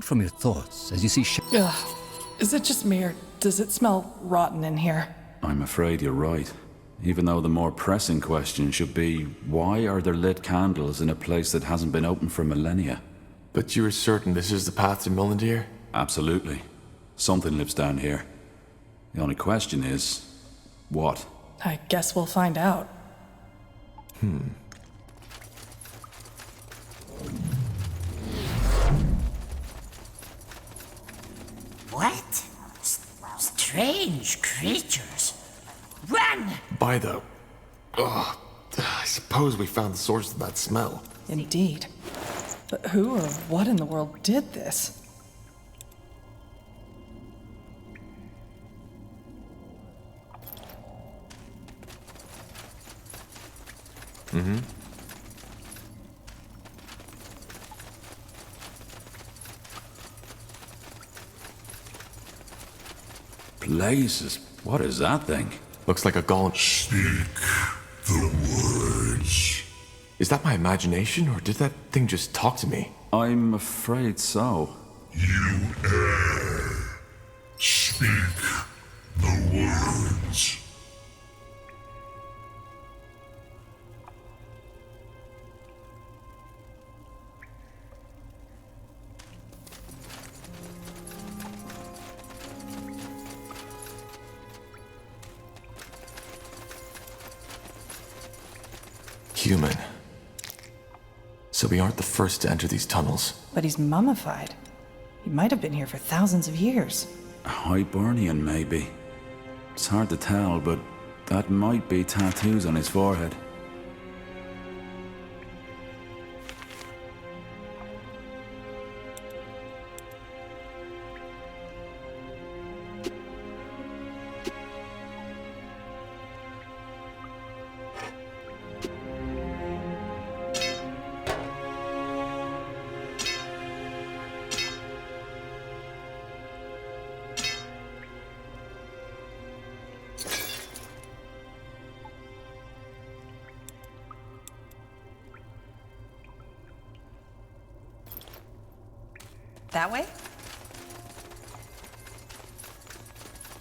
from your thoughts as you see Ugh. Is it just me, or does it smell rotten in here? I'm afraid you're right. Even though the more pressing question should be, why are there lit candles in a place that hasn't been open for millennia? But you're certain this is the path to Millendeer? Absolutely. Something lives down here. The only question is, what? I guess we'll find out. What? Strange creatures. Run! By the... Ugh. I suppose we found the source of that smell. Indeed. But who or what in the world did this? Blazes, what is that thing? Looks like a golem. Speak the words. Is that my imagination, or did that thing just talk to me? I'm afraid so. You err. Speak the words. Human. So we aren't the first to enter these tunnels. But he's mummified. He might have been here for thousands of years. Hibernian, maybe. It's hard to tell, but that might be tattoos on his forehead. That way?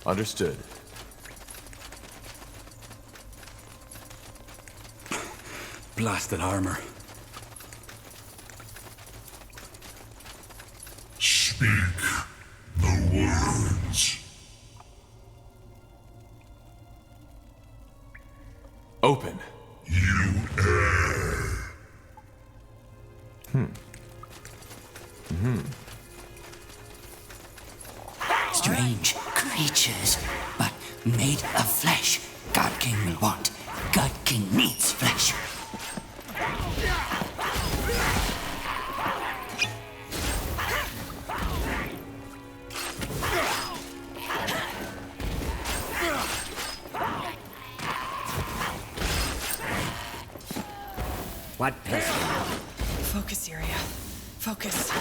Understood. Blasted armor. Speak the words. Open. You err. Strange creatures, but made of flesh. God King will want. God King needs flesh. What pistol? Focus, Iria. Focus.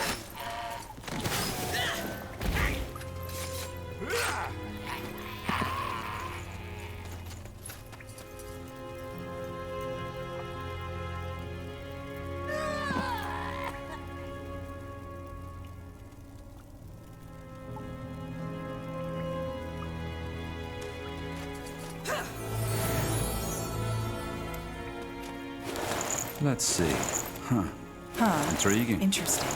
Let's see. Huh. Intriguing. Interesting.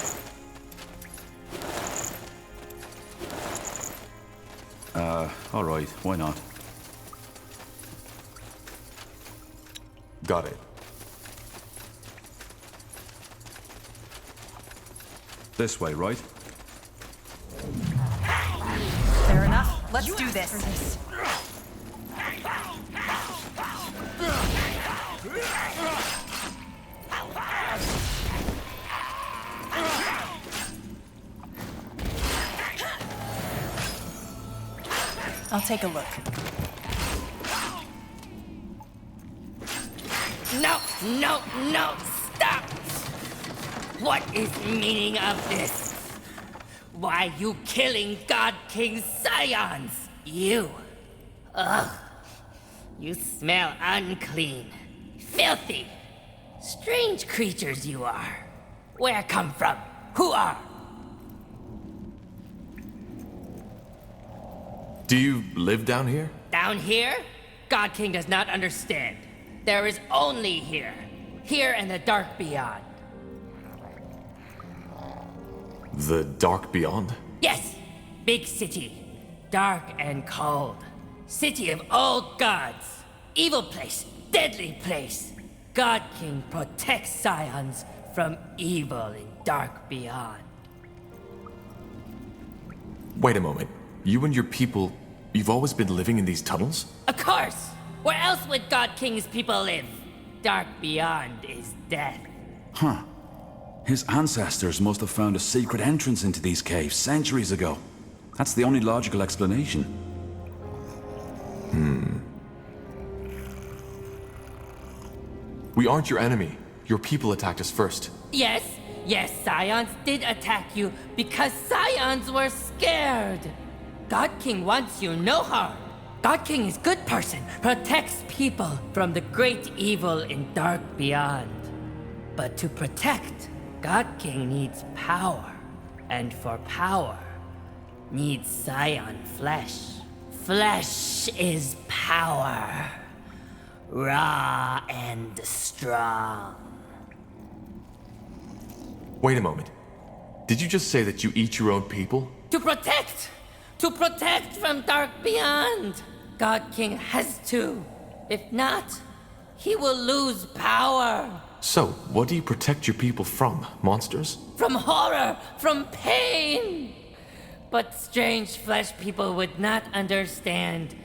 Alright, why not? Got it. This way, right? Fair enough. Let's do this. I'll take a look. No, no, no, stop! What is the meaning of this? Why you killing God King scions? You. Ugh. You smell unclean. Filthy. Strange creatures you are. Where come from? Who are? Do you live down here? Down here? God King does not understand. There is only here. Here and the dark beyond. The Dark Beyond? Yes, big city. Dark and cold. City of old gods. Evil place. Deadly place. God King protects Scions from evil in dark beyond. Wait a moment. You and your people, you've always been living in these tunnels? Of course! Where else would God King's people live? Dark beyond is death. Huh. His ancestors must have found a secret entrance into these caves centuries ago. That's the only logical explanation. We aren't your enemy. Your people attacked us first. Yes, Scions did attack you because Scions were scared. God King wants you no harm. God King is good person, protects people from the great evil in dark beyond. But to protect, God King needs power. And for power, needs Scion flesh. Flesh is power. Raw and strong. Wait a moment. Did you just say that you eat your own people? To protect! To protect from dark beyond! God King has to. If not, he will lose power. So, what do you protect your people from? Monsters? From horror, from pain. But strange flesh people would not understand.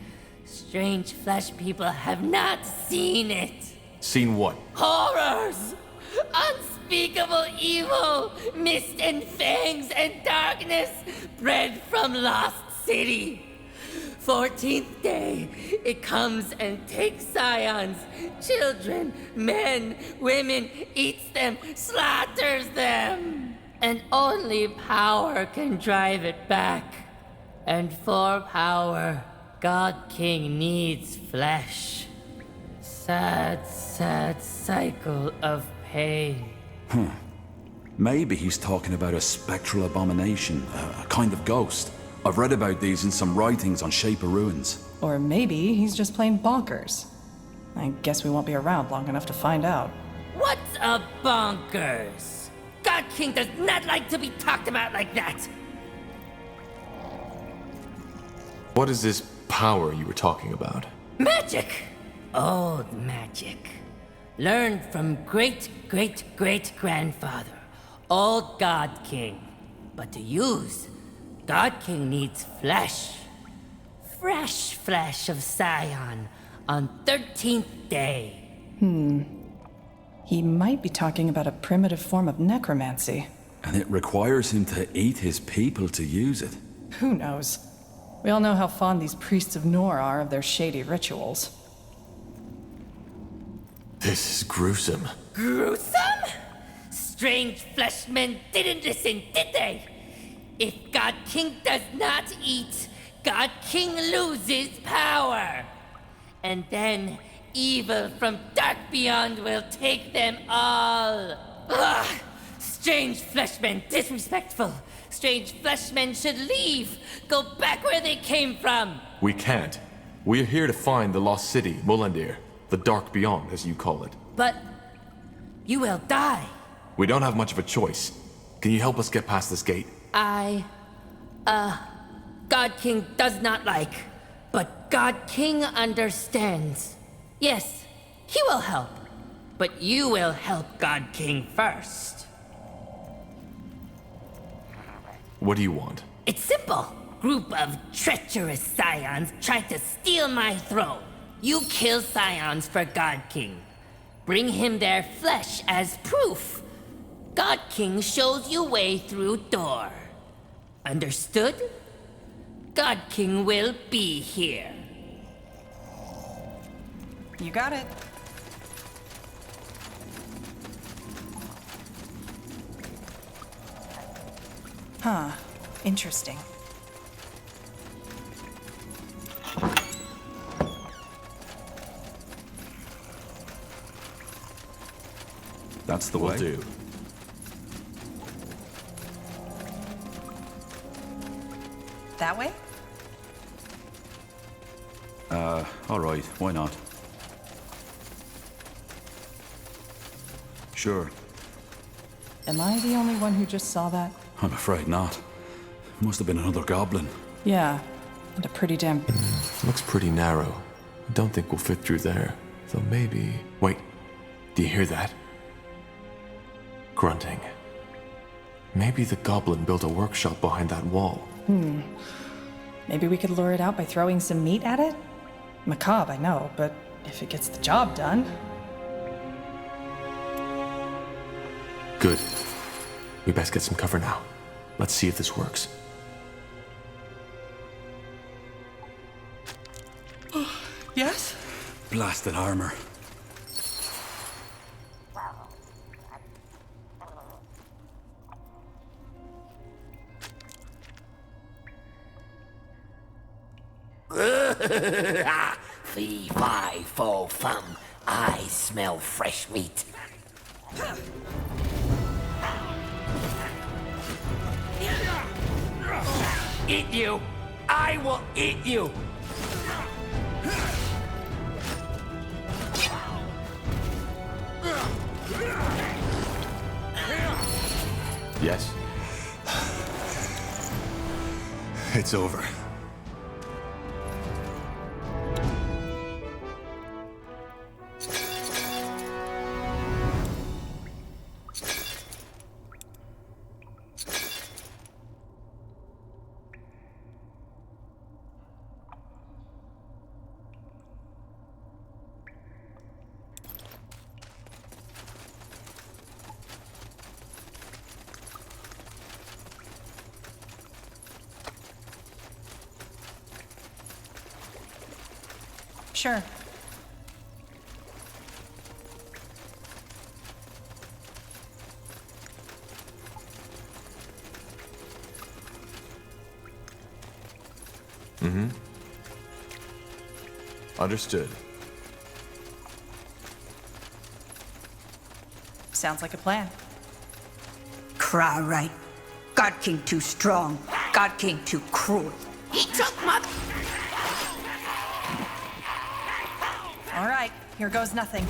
Strange flesh people have not seen it. Seen what? Horrors! Unspeakable evil! Mist and fangs and darkness bred from lost city. 14th day, it comes and takes Scions, children, men, women, eats them, slaughters them. And only power can drive it back. And for power, God King needs flesh. Sad, sad cycle of pain. Maybe he's talking about a spectral abomination, a kind of ghost. I've read about these in some writings on Shape of Ruins. Or maybe he's just plain bonkers. I guess we won't be around long enough to find out. What's a bonkers? God King does not like to be talked about like that. What is this power you were talking about? Magic! Old magic. Learned from great-great-great-grandfather. Old God King. But to use, God King needs flesh. Fresh flesh of Scion on 13th day. He might be talking about a primitive form of necromancy. And it requires him to eat his people to use it. Who knows? We all know how fond these priests of Nor are of their shady rituals. This is gruesome. Gruesome? Strange fleshmen didn't listen, did they? If God King does not eat, God King loses power. And then evil from dark beyond will take them all. Ugh! Strange fleshmen, disrespectful. Strange fleshmen should leave. Go back where they came from. We can't. We are here to find the lost city, Mullandir. The Dark Beyond, as you call it. But you will die. We don't have much of a choice. Can you help us get past this gate? God King does not like, but God King understands. Yes, he will help, but you will help God King first. What do you want? It's simple. Group of treacherous Scions tried to steal my throne. You kill Scions for God King. Bring him their flesh as proof. God King shows you way through door. Understood? God King will be here. You got it. Huh. Interesting. That's the Will way. do. That way? Alright, why not? Sure. Am I the only one who just saw that? I'm afraid not. Must have been another goblin. Yeah, and a pretty damn... Looks pretty narrow. I don't think we'll fit through there. Though maybe... Wait, do you hear that? Grunting. Maybe the goblin built a workshop behind that wall. Maybe we could lure it out by throwing some meat at it? Macabre, I know, but if it gets the job done... Good. We best get some cover now. Let's see if this works. Yes? Blasted armor. Fee, fi, fo, fum. I smell fresh meat. Eat you! I will eat you! Yes? It's over. Sure. Understood. Sounds like a plan. Cry right. God King too strong. God King too cruel. He took mother. All right, here goes nothing.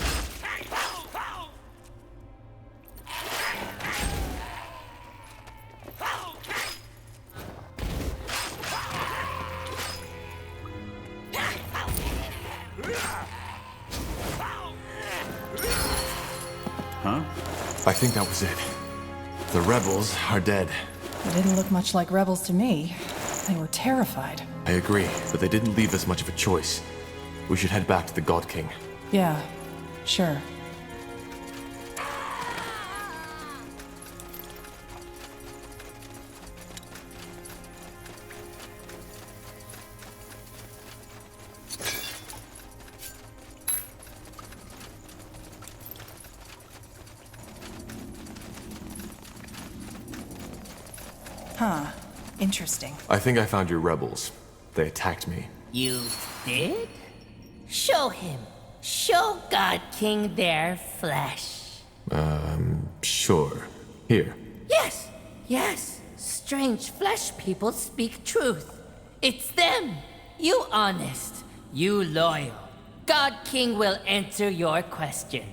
I think that was it. The rebels are dead. They didn't look much like rebels to me. They were terrified. I agree, but they didn't leave us much of a choice. We should head back to the God King. Yeah, sure. Huh. Interesting. I think I found your rebels. They attacked me. You did? Show him. Show God King their flesh. Sure. Here. Yes, yes. Strange flesh people speak truth. It's them. You honest. You loyal. God King will answer your questions.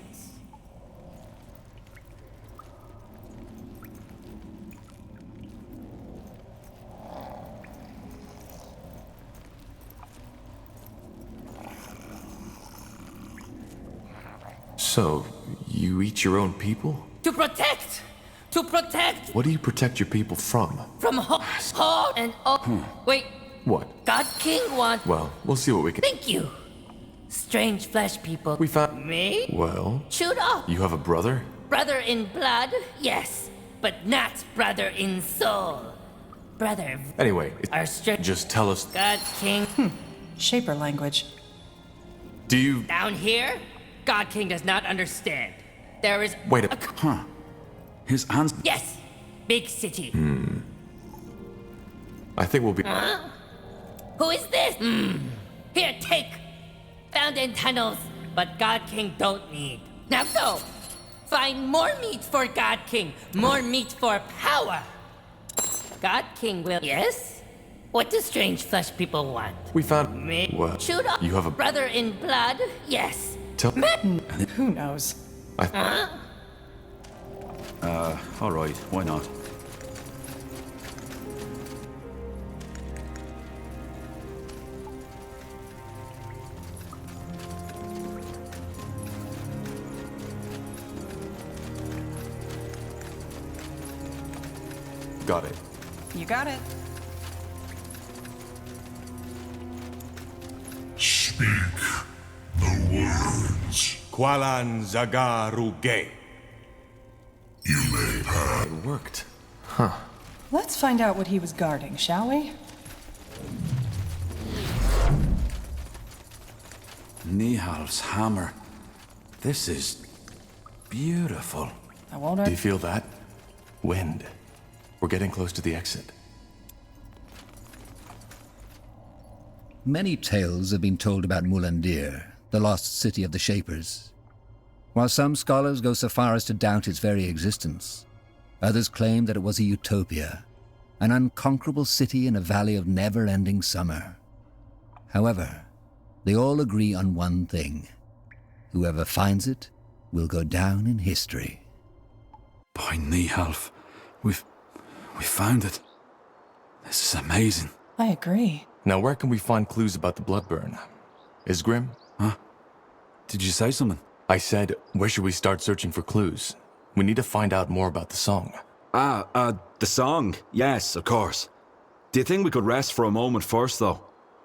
So, you eat your own people? To protect! To protect What do you protect your people from? from ho and Wait, What? God King wants. Well, we'll see what we can... Thank you. Strange flesh people. We found... Me? Well, Shoot off. you have a brother? Brother in blood, yes, but not brother in soul. Brother, Anyway, our strict just tell us... God King. Shaper language. Do you... Down here, God King does not understand. There is Wait a... Huh. His hands... Yes, big city. I think we'll be... Who is this? Here, take. Found in tunnels, but God King don't need. Now go. Find more meat for God King. More meat for power. God King will... Yes? What do strange flesh people want? We found. Me? What? Shoot off You have a brother in blood? Yes. Tell. Who knows? All right, why not? Got it. You got it. Speak the words. Kwalan Zagaruge. You may pass. It worked. Let's find out what he was guarding, shall we? Nihal's hammer. This is beautiful. I won't Do you feel that? Wind. We're getting close to the exit. Many tales have been told about Mulandir, the lost city of the Shapers. While some scholars go so far as to doubt its very existence, others claim that it was a utopia, an unconquerable city in a valley of never-ending summer. However, they all agree on one thing. Whoever finds it will go down in history. By Nihalf, we found it. This is amazing. I agree. Now, where can we find clues about the Bloodburn? Isgrim? Huh? Did you say something? I said, where should we start searching for clues? We need to find out more about the song. The song. Yes, of course. Do you think we could rest for a moment first, though?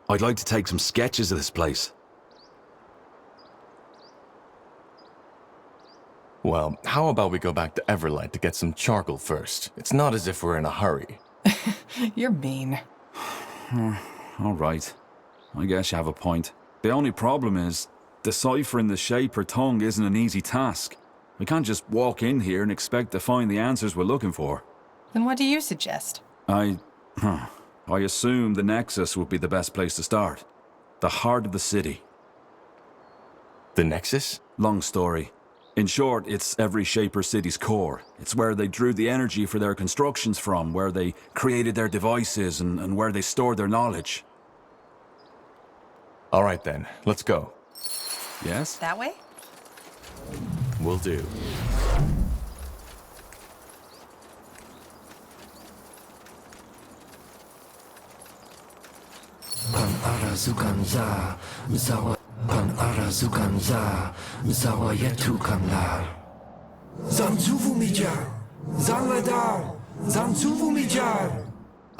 I'd like to take some sketches of this place. Well, how about we go back to Everlight to get some charcoal first? It's not as if we're in a hurry. You're mean. All right. I guess you have a point. The only problem is, deciphering the Shaper tongue isn't an easy task. We can't just walk in here and expect to find the answers we're looking for. Then what do you suggest? I assume the Nexus would be the best place to start. The heart of the city. The Nexus? Long story. In short, it's every Shaper city's core. It's where they drew the energy for their constructions from, where they created their devices, and where they stored their knowledge. All right then, let's go. Yes? That way? Will do.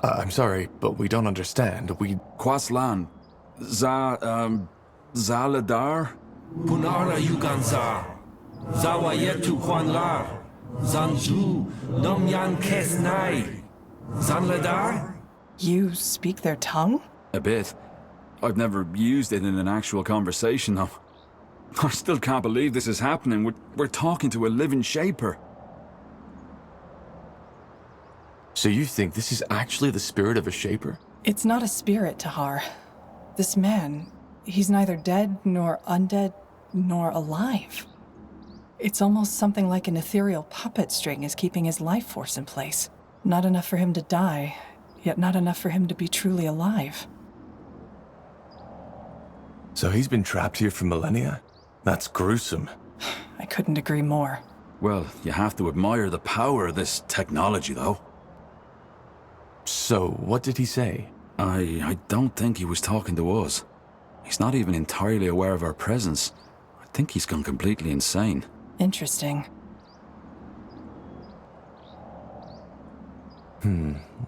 I'm sorry, but we don't understand. Quaslan. Zaladar? Punara Yuganza, Zawayetu Kwanlar, Zanzu, Nomyan Kesnai, Zanladar? You speak their tongue? A bit. I've never used it in an actual conversation, though. I still can't believe this is happening. We're talking to a living Shaper. So you think this is actually the spirit of a Shaper? It's not a spirit, Tahar. This man, he's neither dead nor undead nor alive. It's almost something like an ethereal puppet string is keeping his life force in place. Not enough for him to die, yet not enough for him to be truly alive. So he's been trapped here for millennia? That's gruesome. I couldn't agree more. Well, you have to admire the power of this technology, though. So, what did he say? I don't think he was talking to us. He's not even entirely aware of our presence. I think he's gone completely insane. Interesting.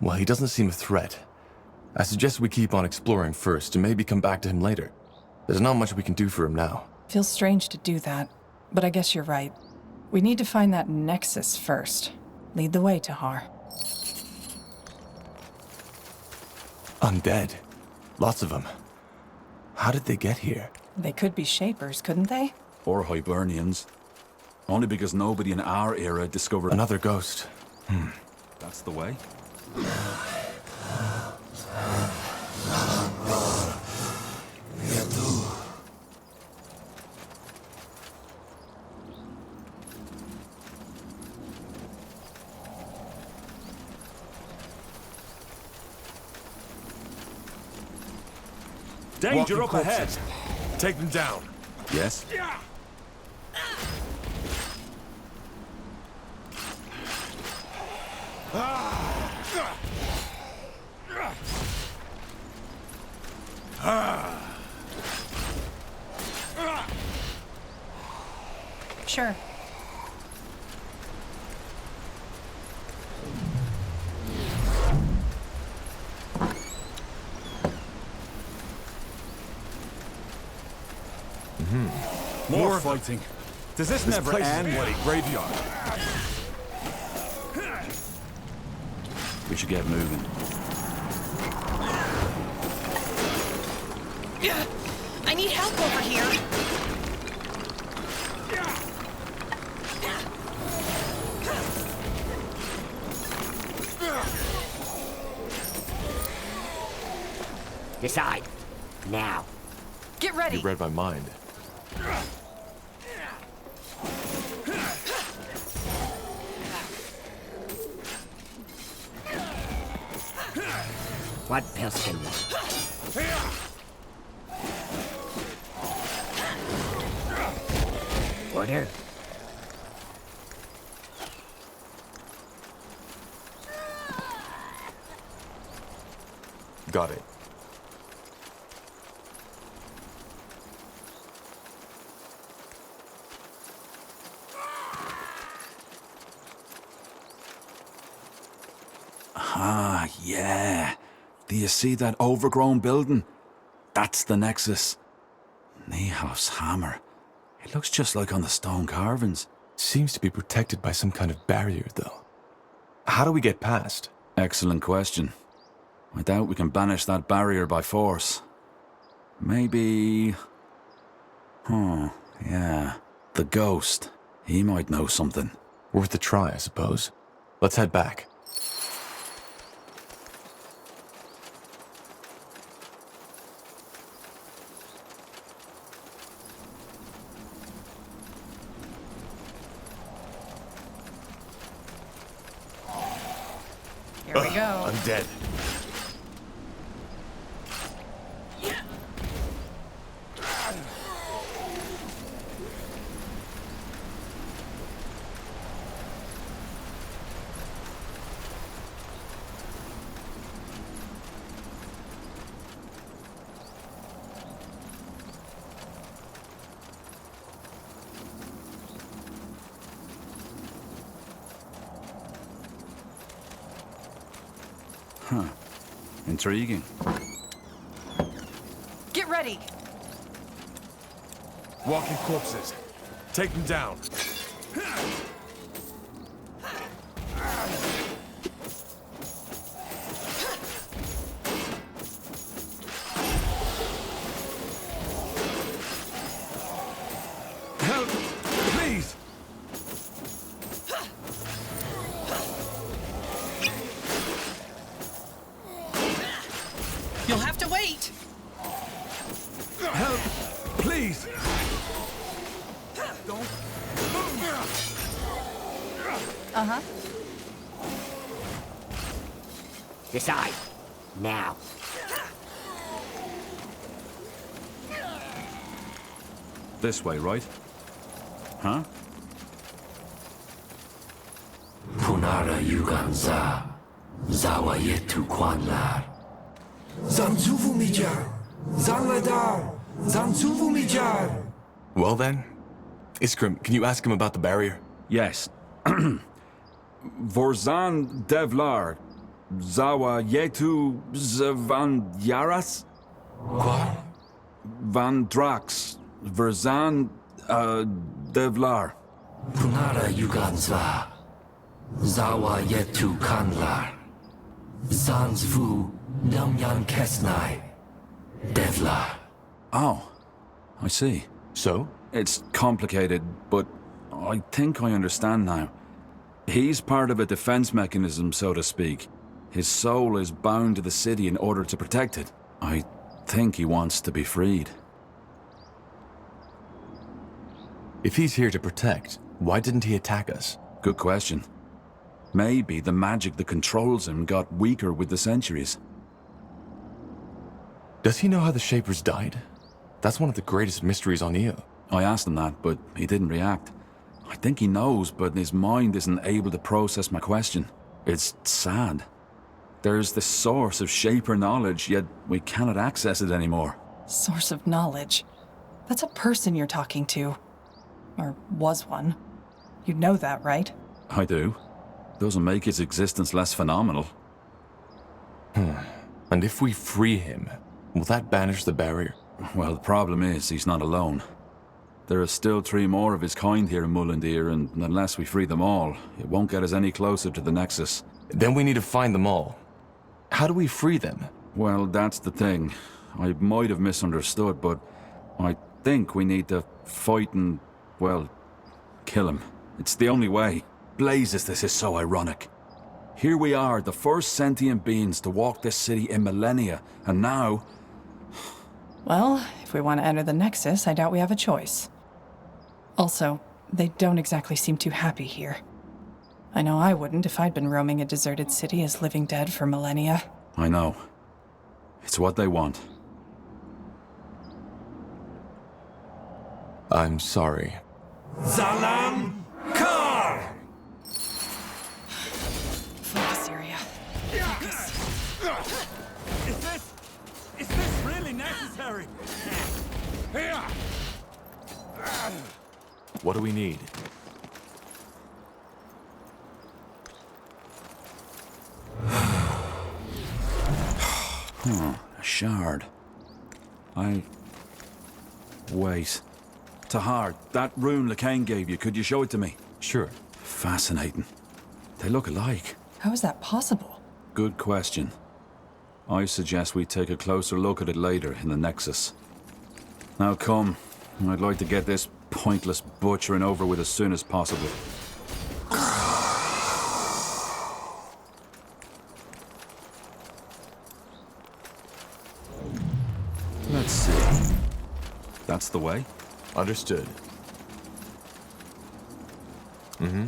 Well, he doesn't seem a threat. I suggest we keep on exploring first and maybe come back to him later. There's not much we can do for him now. Feels strange to do that, but I guess you're right. We need to find that Nexus first. Lead the way, Tahar. Undead. Lots of them. How did they get here? They could be Shapers, couldn't they? Or Hibernians. Only because nobody in our era discovered... Another ghost. That's the way? Danger Walking up ahead! corpses. Take them down. Yes? Sure. More fighting. Does this never place end? is bloody graveyard. We should get moving. I need help over here. Decide. Now. Get ready. You read my mind. What Pilskin want? Order. Got it. Ah, yeah. Do you see that overgrown building? That's the Nexus. Nehof's hammer. It looks just like on the stone carvings. Seems to be protected by some kind of barrier, though. How do we get past? Excellent question. I doubt we can banish that barrier by force. Maybe... yeah. The ghost. He might know something. Worth a try, I suppose. Let's head back. Here we go. I'm dead. Huh. Intriguing. Get ready. Walking corpses. Take them down. Help! Please! You'll have to wait. Help! Please! Uh-huh. Decide. Now. This way, right? Huh? Punara Yuganza. Zawa Yetu Kwanlar. Zanzuvu Mijar! Zanladar! Zanzuvu Mijar! Well then, Iskrim, can you ask him about the barrier? Yes. Vorzan Devlar. Zawa Yetu Van Yaras? Quoi? Van Drax. Verzan Devlar. Punara Yuganza. Zawa Yetu Kanlar. Zanzvu Namyan Kesnai. Devlar. Oh, I see. So? It's complicated, but I think I understand now. He's part of a defense mechanism, so to speak. His soul is bound to the city in order to protect it. I think he wants to be freed. If he's here to protect, why didn't he attack us? Good question. Maybe the magic that controls him got weaker with the centuries. Does he know how the Shapers died? That's one of the greatest mysteries on Io. I asked him that, but he didn't react. I think he knows, but his mind isn't able to process my question. It's sad. There's this source of Shaper knowledge, yet we cannot access it anymore. Source of knowledge. That's a person you're talking to. Or was one. You'd know that, right? I do. Doesn't make its existence less phenomenal. And if we free him, will that banish the barrier? Well, the problem is he's not alone. There are still 3 more of his kind here in Mulandir, and unless we free them all, it won't get us any closer to the Nexus. Then we need to find them all. How do we free them? Well, that's the thing. I might have misunderstood, but I think we need to fight and, well, kill him. It's the only way. Blazes, this is so ironic. Here we are, the first sentient beings to walk this city in millennia, and now... Well, if we want to enter the Nexus, I doubt we have a choice. Also, they don't exactly seem too happy here. I know I wouldn't if I'd been roaming a deserted city as living dead for millennia. I know. It's what they want. I'm sorry. Zalam Kar! Focus area. Focus. Is this really necessary? Here! What do we need? A shard. Wait. Tahar, that rune Lacane gave you, could you show it to me? Sure. Fascinating. They look alike. How is that possible? Good question. I suggest we take a closer look at it later in the Nexus. Now come. I'd like to get this pointless butchering over with as soon as possible. Let's see. That's the way? Understood. Mm-hmm.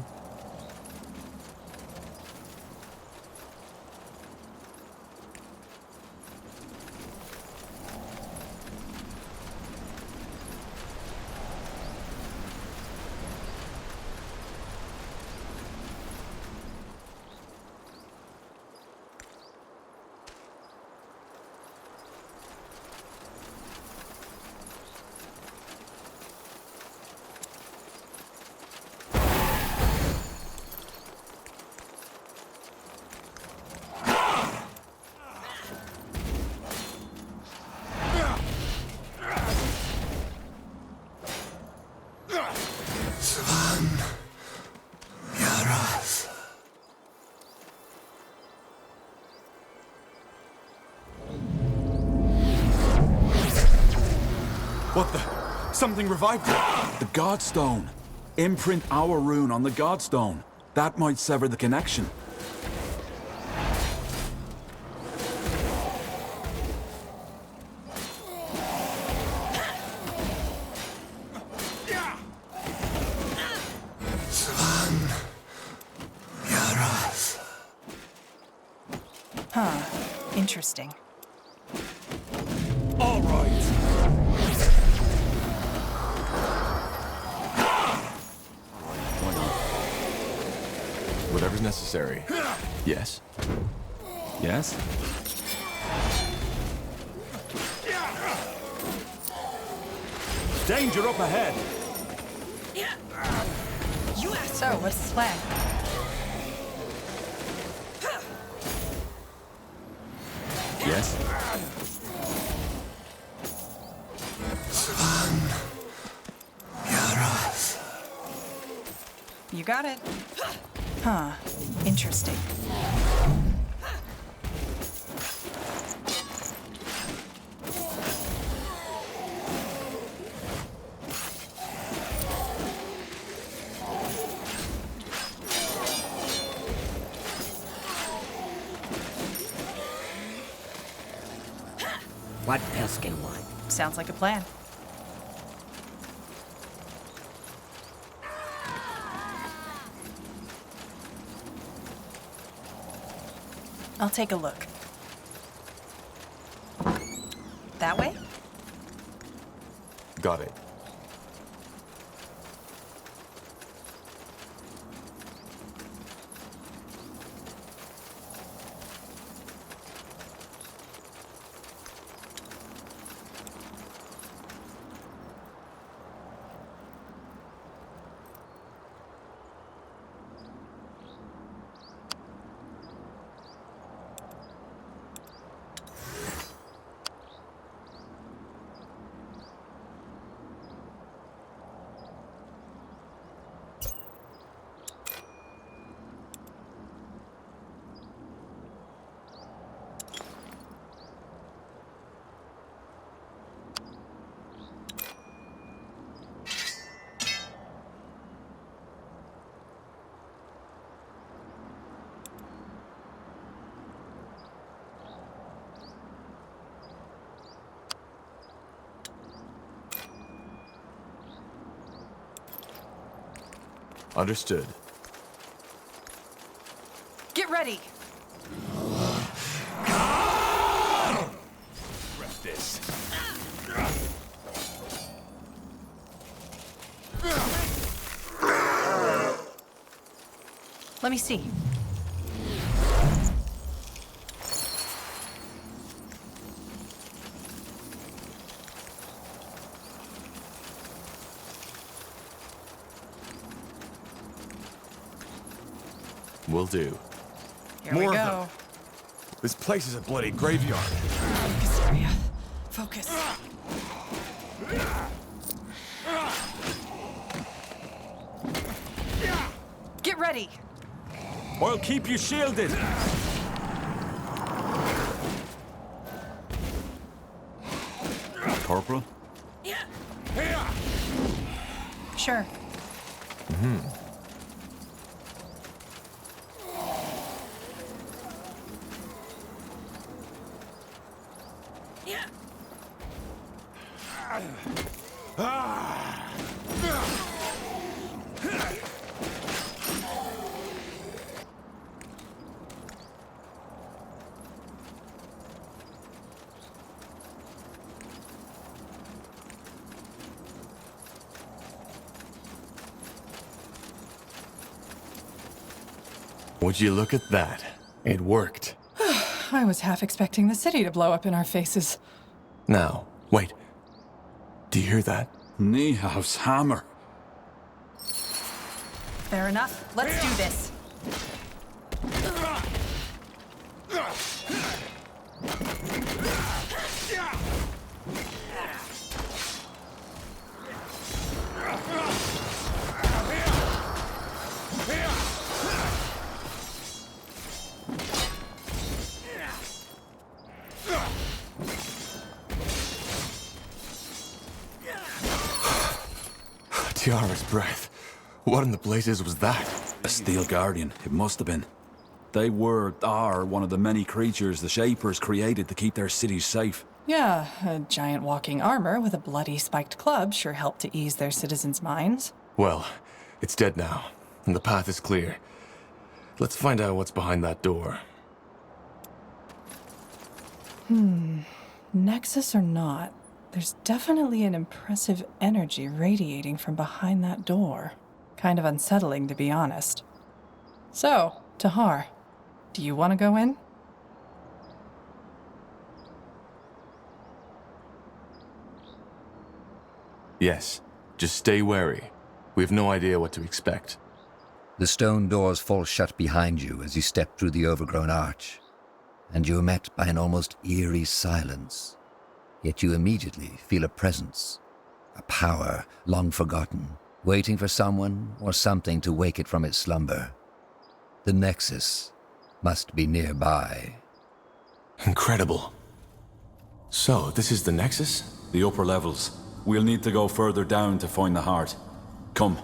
What the? Something revived it. The Godstone. Imprint our rune on the Godstone. That might sever the connection. Huh. Interesting. All right. Whatever's necessary. Yes? Yes? Danger up ahead. So, what's the plan? Yes? You got it. Huh. Interesting. What else can one? Sounds like a plan. I'll take a look. That way? Got it. Understood. Get ready! Rest this. Let me see. Will do. Here More we of go. them. This place is a bloody graveyard. Focus, Freya. Focus. Get ready! I'll keep you shielded. Corporal? Here! Sure. Would you look at that? It worked. I was half expecting the city to blow up in our faces. Now, wait. Do you hear that? Niehaus hammer. Fair enough. Let's do this. Tiara's breath. What in the blazes was that? A steel guardian, it must have been. They are one of the many creatures the Shapers created to keep their cities safe. Yeah, a giant walking armor with a bloody spiked club sure helped to ease their citizens' minds. Well, it's dead now, and the path is clear. Let's find out what's behind that door. Nexus or not, there's definitely an impressive energy radiating from behind that door. Kind of unsettling, to be honest. So, Tahar, do you want to go in? Yes, just stay wary. We have no idea what to expect. The stone doors fall shut behind you as you step through the overgrown arch, and you are met by an almost eerie silence. Yet you immediately feel a presence, a power long forgotten, waiting for someone or something to wake it from its slumber. The Nexus must be nearby. Incredible. So, this is the Nexus? The upper levels. We'll need to go further down to find the heart. Come.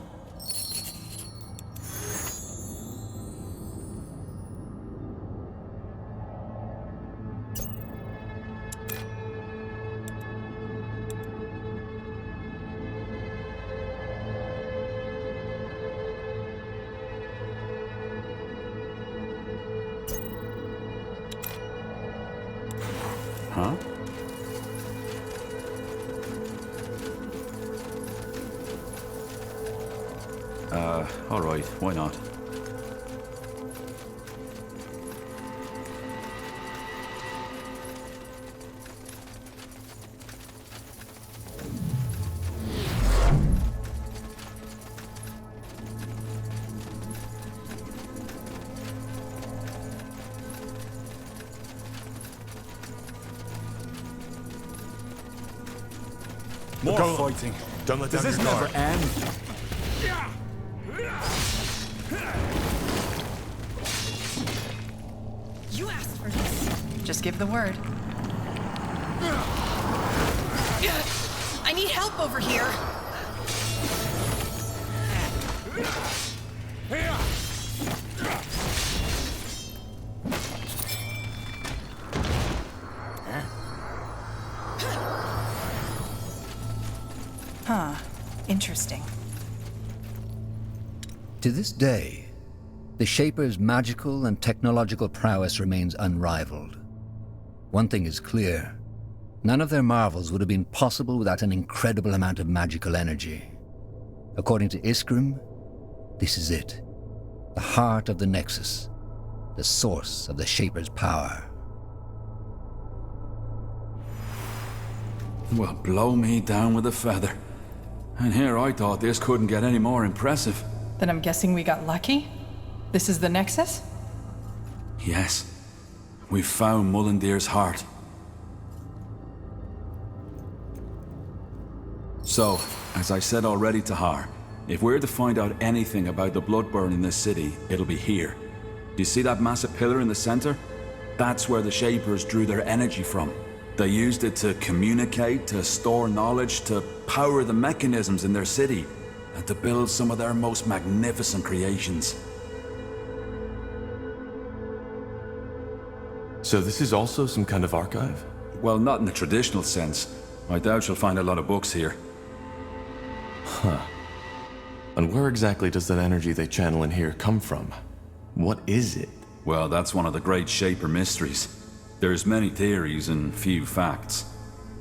Huh? Alright, why not? More fighting. Don't let Does down this your never guard. end? You asked for this. Just give the word. I need help over here. Huh. Interesting. To this day, the Shaper's magical and technological prowess remains unrivaled. One thing is clear. None of their marvels would have been possible without an incredible amount of magical energy. According to Iskrim, this is it. The heart of the Nexus. The source of the Shaper's power. Well, blow me down with a feather. And here I thought this couldn't get any more impressive. Then I'm guessing we got lucky? This is the Nexus? Yes, we've found Mullendeer's heart. So, as I said already to Har, if we're to find out anything about the Bloodburn in this city, it'll be here. Do you see that massive pillar in the center? That's where the Shapers drew their energy from. They used it to communicate, to store knowledge, to power the mechanisms in their city, and to build some of their most magnificent creations. So this is also some kind of archive? Well, not in the traditional sense. I doubt you'll find a lot of books here. Huh. And where exactly does that energy they channel in here come from? What is it? Well, that's one of the great Shaper mysteries. There's many theories and few facts.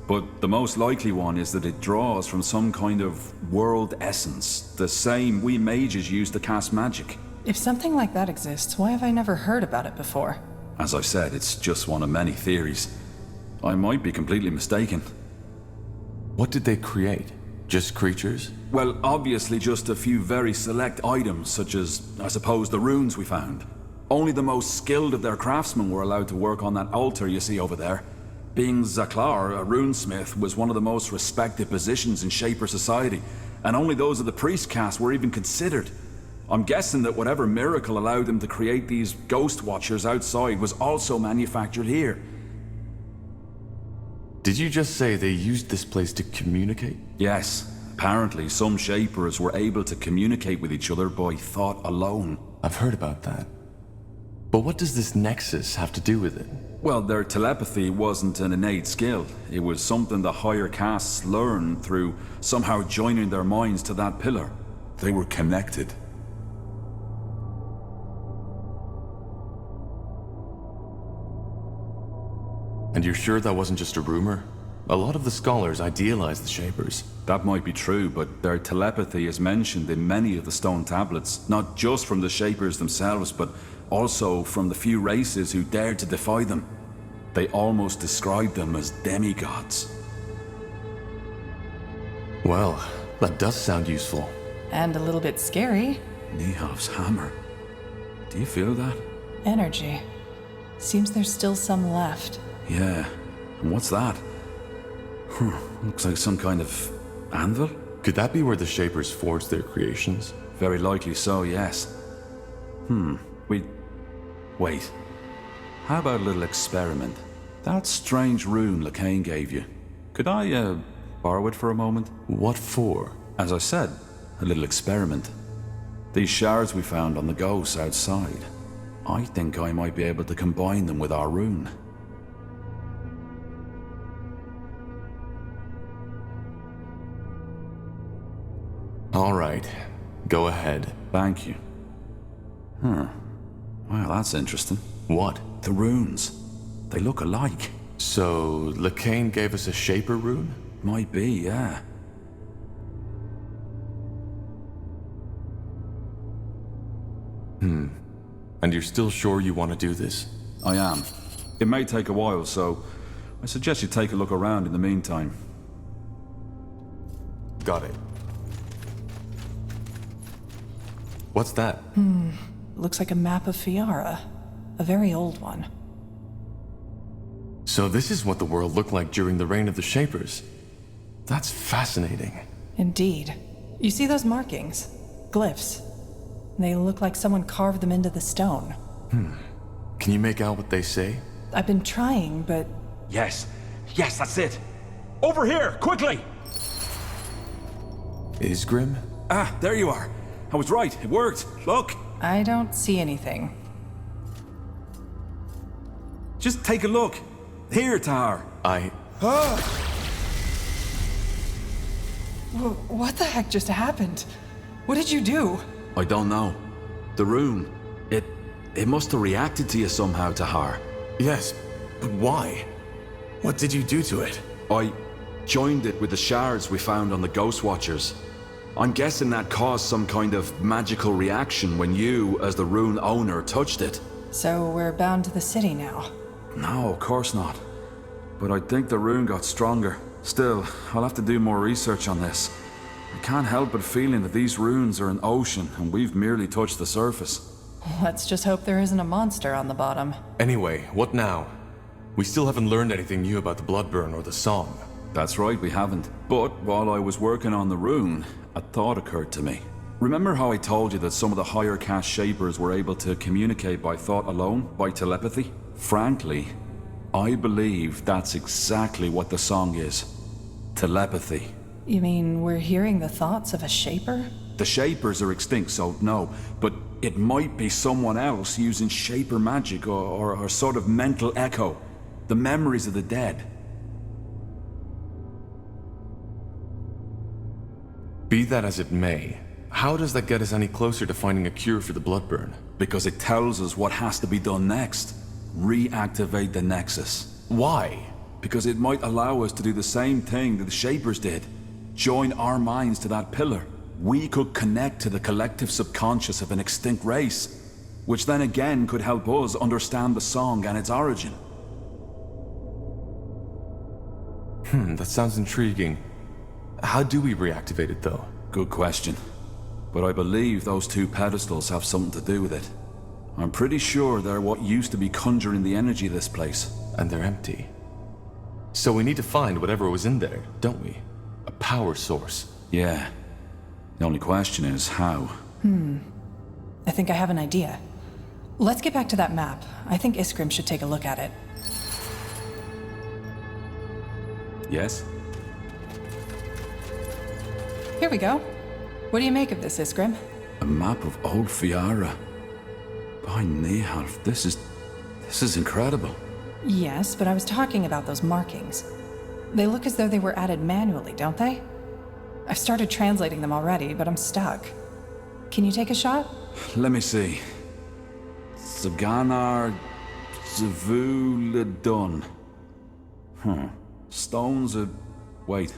But the most likely one is that it draws from some kind of world essence, the same we mages use to cast magic. If something like that exists, why have I never heard about it before? As I said, it's just one of many theories. I might be completely mistaken. What did they create? Just creatures? Well, obviously just a few very select items, such as, I suppose, the runes we found. Only the most skilled of their craftsmen were allowed to work on that altar you see over there. Being Zaklar, a runesmith, was one of the most respected positions in Shaper society, and only those of the priest caste were even considered. I'm guessing that whatever miracle allowed them to create these ghost watchers outside was also manufactured here. Did you just say they used this place to communicate? Yes. Apparently, some Shapers were able to communicate with each other by thought alone. I've heard about that. But what does this Nexus have to do with it? Well, their telepathy wasn't an innate skill. It was something the higher castes learned through somehow joining their minds to that pillar. They were connected. And you're sure that wasn't just a rumor? A lot of the scholars idealize the Shapers. That might be true, but their telepathy is mentioned in many of the stone tablets, not just from the Shapers themselves, but also from the few races who dared to defy them. They almost describe them as demigods. Well, that does sound useful. And a little bit scary. Nihav's hammer. Do you feel that? Energy. Seems there's still some left. Yeah. And what's that? Looks like some kind of anvil? Could that be where the Shapers forged their creations? Very likely so, yes. Wait. How about a little experiment? That strange rune Lacane gave you. Could I, borrow it for a moment? What for? As I said, a little experiment. These shards we found on the ghosts outside. I think I might be able to combine them with our rune. All right. Go ahead. Thank you. Well, that's interesting. What? The runes. They look alike. So, Lacane gave us a Shaper rune? Might be, yeah. And you're still sure you want to do this? I am. It may take a while, so I suggest you take a look around in the meantime. Got it. What's that? Looks like a map of Fiara. A very old one. So this is what the world looked like during the reign of the Shapers. That's fascinating. Indeed. You see those markings? Glyphs. They look like someone carved them into the stone. Can you make out what they say? I've been trying, but Yes. Yes, that's it. Over here, quickly! Isgrim? Ah, there you are. I was right. It worked. Look. I don't see anything. Just take a look. Here, Tahar. What the heck just happened? What did you do? I don't know. The rune. It must have reacted to you somehow, Tahar. Yes, but why? What did you do to it? I joined it with the shards we found on the Ghost Watchers. I'm guessing that caused some kind of magical reaction when you, as the rune owner, touched it. So we're bound to the city now. No, of course not. But I think the rune got stronger. Still, I'll have to do more research on this. I can't help but feeling that these runes are an ocean and we've merely touched the surface. Let's just hope there isn't a monster on the bottom. Anyway, what now? We still haven't learned anything new about the Bloodburn or the song. That's right, we haven't. But while I was working on the rune, a thought occurred to me. Remember how I told you that some of the higher caste Shapers were able to communicate by thought alone, by telepathy? Frankly, I believe that's exactly what the song is. Telepathy. You mean we're hearing the thoughts of a Shaper? The Shapers are extinct, so no. But it might be someone else using Shaper magic or sort of mental echo. The memories of the dead. Be that as it may, how does that get us any closer to finding a cure for the Bloodburn? Because it tells us what has to be done next. Reactivate the Nexus. Why? Because it might allow us to do the same thing that the Shapers did. Join our minds to that pillar. We could connect to the collective subconscious of an extinct race, which then again could help us understand the song and its origin. That sounds intriguing. How do we reactivate it, though? Good question. But I believe those two pedestals have something to do with it. I'm pretty sure they're what used to be conjuring the energy of this place. And they're empty. So we need to find whatever was in there, don't we? A power source. Yeah. The only question is how. I think I have an idea. Let's get back to that map. I think Isgrim should take a look at it. Yes? Here we go. What do you make of this, Isgrim? A map of old Fiara. By Nehalf, this is incredible. Yes, but I was talking about those markings. They look as though they were added manually, don't they? I've started translating them already, but I'm stuck. Can you take a shot? Let me see. Zaganar Zavuladun. Stones of... Wait.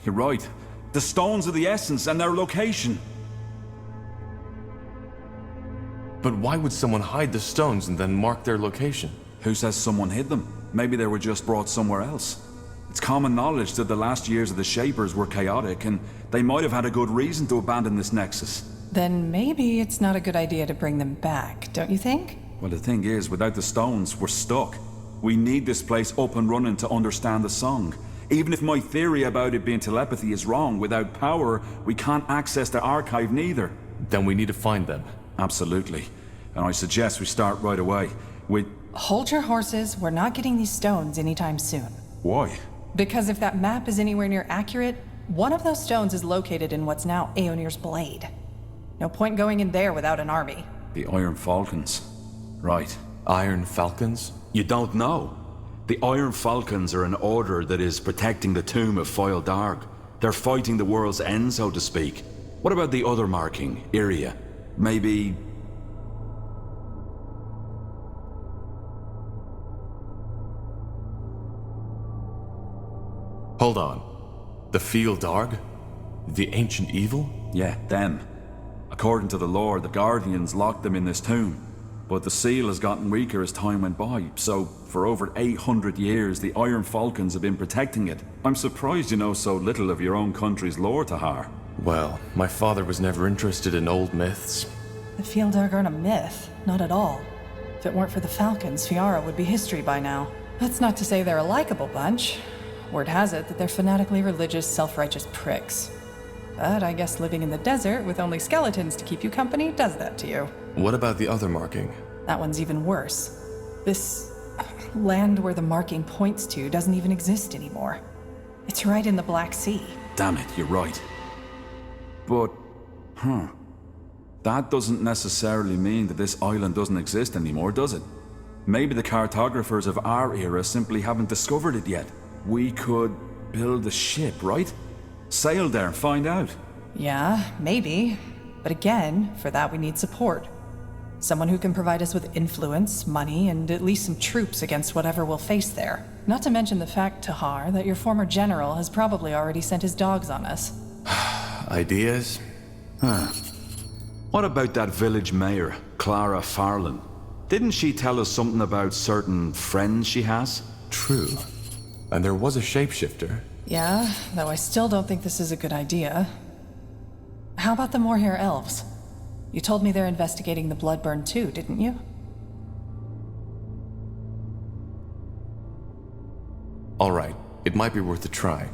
You're right. The stones of the essence and their location. But why would someone hide the stones and then mark their location? Who says someone hid them? Maybe they were just brought somewhere else. It's common knowledge that the last years of the Shapers were chaotic, and they might have had a good reason to abandon this nexus. Then maybe it's not a good idea to bring them back, don't you think? Well, the thing is, without the stones, we're stuck. We need this place up and running to understand the song. Even if my theory about it being telepathy is wrong, without power, we can't access the archive neither. Then we need to find them. Absolutely. And I suggest we start right away with... Hold your horses, we're not getting these stones anytime soon. Why? Because if that map is anywhere near accurate, one of those stones is located in what's now Aeonir's Blade. No point going in there without an army. The Iron Falcons. Right. Iron Falcons? You don't know. The Iron Falcons are an order that is protecting the tomb of Foil Darg. They're fighting the world's end, so to speak. What about the other marking, Iria? Maybe... Hold on. The Field Darg? The ancient evil? Yeah, them. According to the lore, the Guardians locked them in this tomb. But the seal has gotten weaker as time went by, so for over 800 years, the Iron Falcons have been protecting it. I'm surprised you know so little of your own country's lore, Tahar. Well, my father was never interested in old myths. The Fieldar aren't a myth, not at all. If it weren't for the Falcons, Fiara would be history by now. That's not to say they're a likable bunch. Word has it that they're fanatically religious, self-righteous pricks. But I guess living in the desert with only skeletons to keep you company does that to you. What about the other marking? That one's even worse. This land where the marking points to doesn't even exist anymore. It's right in the Black Sea. Damn it, you're right. But, that doesn't necessarily mean that this island doesn't exist anymore, does it? Maybe the cartographers of our era simply haven't discovered it yet. We could build a ship, right? Sail there and find out. Yeah, maybe. But again, for that we need support. Someone who can provide us with influence, money, and at least some troops against whatever we'll face there. Not to mention the fact, Tahar, that your former general has probably already sent his dogs on us. Ideas? What about that village mayor, Clara Farland? Didn't she tell us something about certain friends she has? True. And there was a shapeshifter. Yeah, though I still don't think this is a good idea. How about the Moorhair elves? You told me they're investigating the Bloodburn too, didn't you? All right, it might be worth a try.